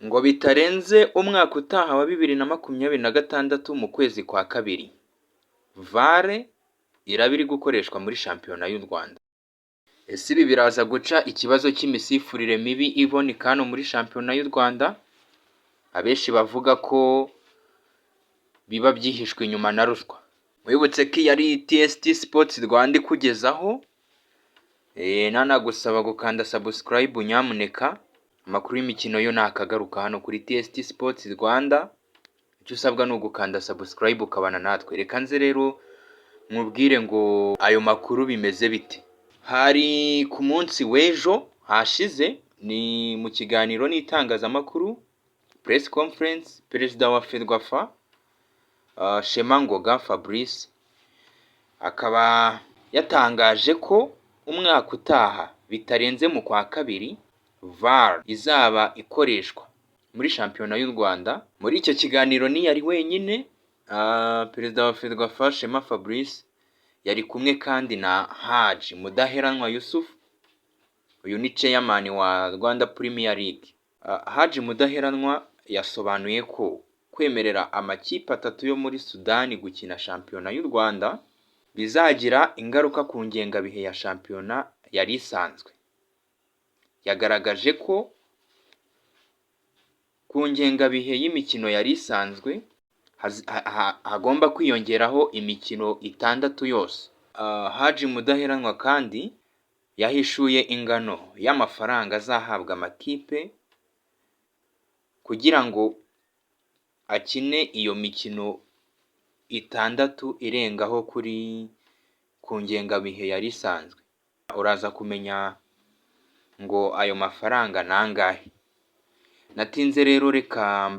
ngo bitarenze umwaka utaha wa 2026 mu kwezi kwa kabiri, VAR iraba iri gukoreshwa muri shampiyona y'u Rwanda. Ese ibi biraza guca ikibazo cy'imisifurire mibi iboneka hano muri shampiyona y'u Rwanda? Abenshi bavuga ko biba byihishwe inyuma na ruswa. Wibutse ko yari TST Sports Rwanda ikugezaho, nanagusaba gukanda subscribe nyamuneka. Amakuru y'imikino yo nakagaruka hano kuri TST Sports Rwanda. Icyo usabwa ni ugukanda subscribe ukabana natwe. Reka nze rero mubwire ngo ayo makuru bimeze bite. Hari ku munsi w'ejo hashize, ni mu kiganiro n'itangazamakuru, press conference, perezida wa Ferwafa Shema Ngoga Fabrice akaba yatangaje ko umwaka utaha bitarenze mu kwa kabiri VAR izaba ikoreshwa muri shampiyona y'u Rwanda. Muri icyo kiganiro yari wenyine, perezida wa Ferwafa Shema Fabrice yari kumwe kandi na Haji Mudaheranwa Yusuf. Uyu ni chairman wa Rwanda Premier League. Haji Mudaheranwa yasobanuye ko kwemerera amakipe 3 yo muri Sudani gukina shampiyona y'u Rwanda bizagira ingaruka ku ngengabihe ya shampiyona yari isanzwe. Yagaragaje ko ku ngengabihe y'imikino yari isanzwe hagomba kwiyongeraho imikino 6 yose. Haji Mudaheranwa kandi yahishuye ingano y'amafaranga azahabwa amakipe kugira ngo akine iyo mikino 6 irengaho kuri ku ngengabihe yari isanzwe. Uraza kumenya ngo ayo mafaranga nangahe. Natinze rero reka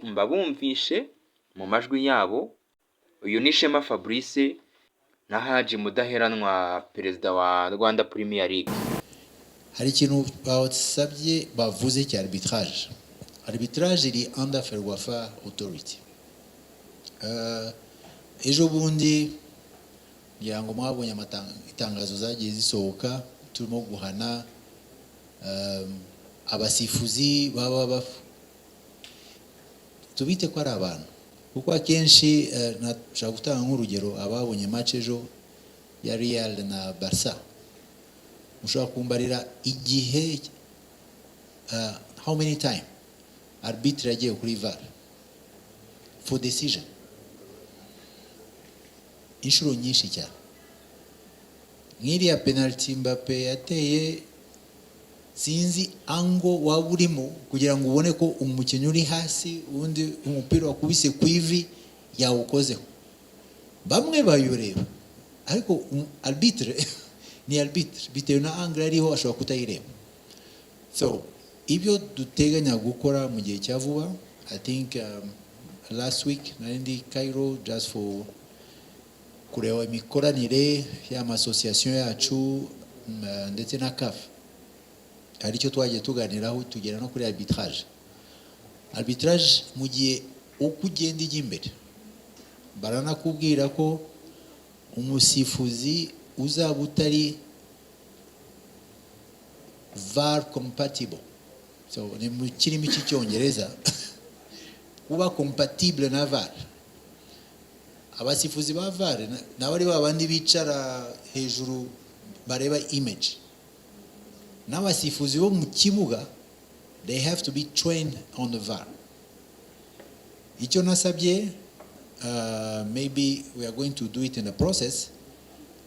mbabumvishe mu majwi yabo. Uyu ni Shema Fabrice na Haji Mudaheranwa, perezida wa Rwanda Premier League. Hari ikintu basabye bavuze cya arbitrage. Arbitrage iri under Ferwafa authority. Ejo bundi ngira ngo mwabonye itangazo zagiye zisohoka turimo guhana abasifuzi baba tubite ko ari abantu, kuko akenshi nashaka gutanga nk'urugero ababonye match ejo ya Real na Barca. Mushobora kumbarira igihe how many time arbitre yagiye kuri VAR for decision? Inshuro nyinshi cyane. Nk'iriya penalty Mbappe yateye, sinzi ango waba urimo kugira ngo ubone ko umukinnyi uri hasi undi umupira wakubise ku ivi yawukozeho. Bamwe bayureba, ariko arbitre ni arbitre bitewe na angle ariho ashobora kutayireba. So ibyo duteganya gukora mu gihe cya vuba, I think last week narindi Cairo just for kureba imikoranire y'amasosiyasiyo yacu ndetse na CAF. Hari icyo twagiye tuganiraho tugera no kuri arbitrage. Arbitrage mu gihe uko ugenda ijya imbere baranakubwira ko umusifuzi uzaba utari VAR compatible, so ni mu kirimi cy'icyongereza kuba compatible na VAR. Abasifuzi ba VAR n'abari babandi bicara hejuru bareba image, n'abasifuzi bo mu kibuga they have to be trained on the VAR. Icyo nasabye, maybe we are going to do it in the process,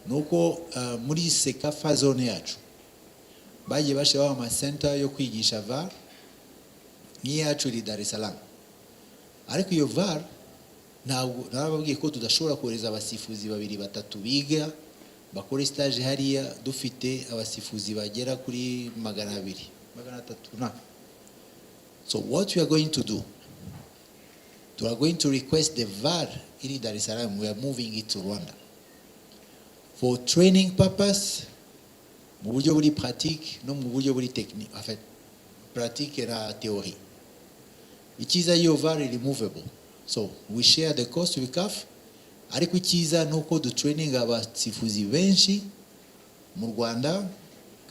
nuko muri Sekafa zone yacu bagiye bashyiraho amasenta yo kwigisha VAR nk'iyacu iri Dar es Salaam. Ariko iyo VAR ntabwo nababwiye ko tudashobora kohereza abasifuzi 2-3 biga bakora stage hariya dufite abasifuzi bagera kuri 200-300. So what we are going to do, we are going to request the VAR in Dar es Salaam. We are moving it to Rwanda for training purpose, mu buryo buri pratique no mu buryo buri technique, en fait pratique na théorie. Ikiza iyo VAR is removable, so we share the cost with CAF. Ariko ikiza nuko du training abasifuzi benshi mu Rwanda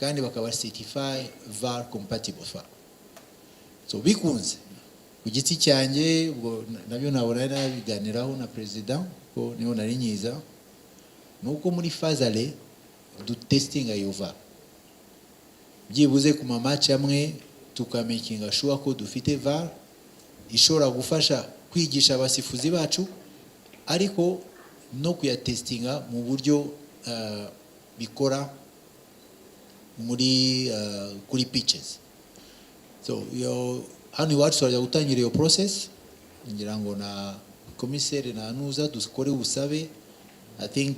kandi bakaba certify VAR compatible. so bikunze ku giti cyanjye ubwo nabyo nabona nabiganiraho na president ko niho nari nyiza nuko muri fazale du testing ayo VAR byibuze ku match amwe tukamakinga sure ko dufite VAR ishobora gufasha kwigisha abasifuzi bacu ariko no kuyatestinga mu buryo bikora muri kuri pitches. So hano iwacu turajya gutangira iyo process ngira ngo na komiseri na nuza dukore ubusabe. I think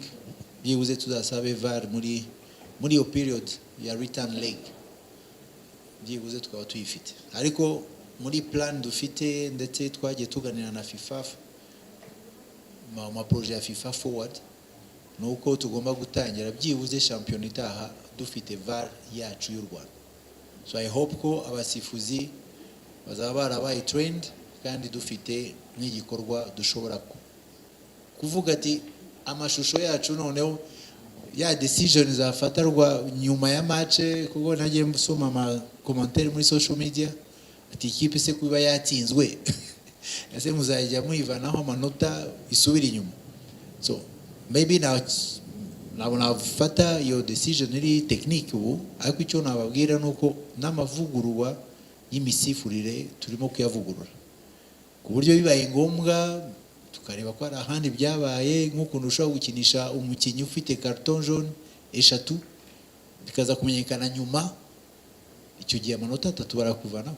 byibuze tuzasabe VAR muri iyo period ya return leg byibuze tukaba tuyifite ariko muri plan dufite ndetse twagiye tuganira na FIFA ma projet ya FIFA forward nuko tugomba gutangira byibuze champion itaha dufite VAR yacu y'u Rwanda. So I hope ko abasifuzi bazaba barabaye trained kandi dufite n'igikorwa dushobora kuvuga ati amashusho yacu noneho ya decision zafatarwa nyuma ya match kuko nagiye musoma ama commentaire muri social media ati ikipe se kuba yatsinzwe ese muzajya muivanaho amanota isubira inyuma. So maybe nabona fata iyo decision iri technique ubu ariko icyo nababwira nuko n'amavugurwa y'imisifurire turimo kuyavugurura ku buryo bibaye ngombwa tukareba ko ari ahandi byabaye nk'ukuntu ushobora gukinisha umukinnyi ufite carton jaune 3 bikaza kumenyekana nyuma icyo gihe amanota 3 barakuvana.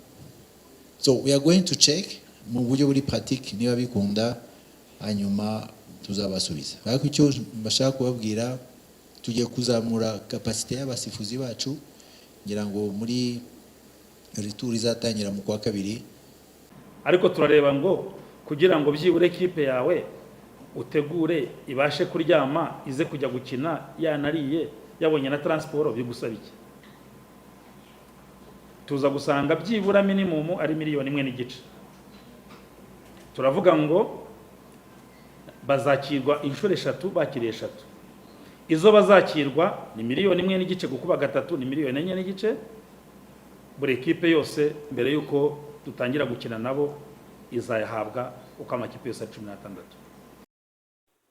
So we are going to check mu buryo buri pratique niba bikunda hanyuma tuzabasubiza ariko icyo mbashaka kubabwira tugiye kuzamura capacité y'abasifuzi bacu ngira ngo muri retour izatangira mu kwa kabiri ariko turareba ngo kugira ngo byibure equipe yawe utegure ibashe kuryama ize kujya gukina yanariye yabonye na transport bigusaba iki tuza gusanga byibura minimum ari miliyoni 1.5 turavuga ngo bazakirwa inshuro 3 bakiriye 3 izo bazakirwa ni miliyoni 1.5 gukuba 3 ni miliyoni 4.5 buri equipe yose mbere yuko dutangira gukina nabo izayahabwa uko amakipe yose 16.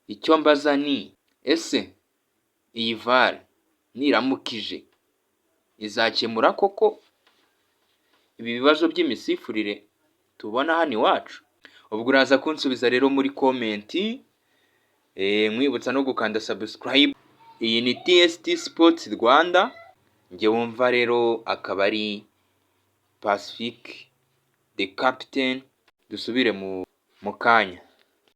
Icyo mbaza ni ese iyi VAR niramukije izakemura koko ibi bibazo by'imisifurire tubona hano iwacu? Ubwo uraza kunsubiza rero muri comment mwibutsa no gukanda subscribe. Iyi ni TST Sports Rwanda nge wumva rero akaba ari Pacifique the captain. Dusubire mu kanya.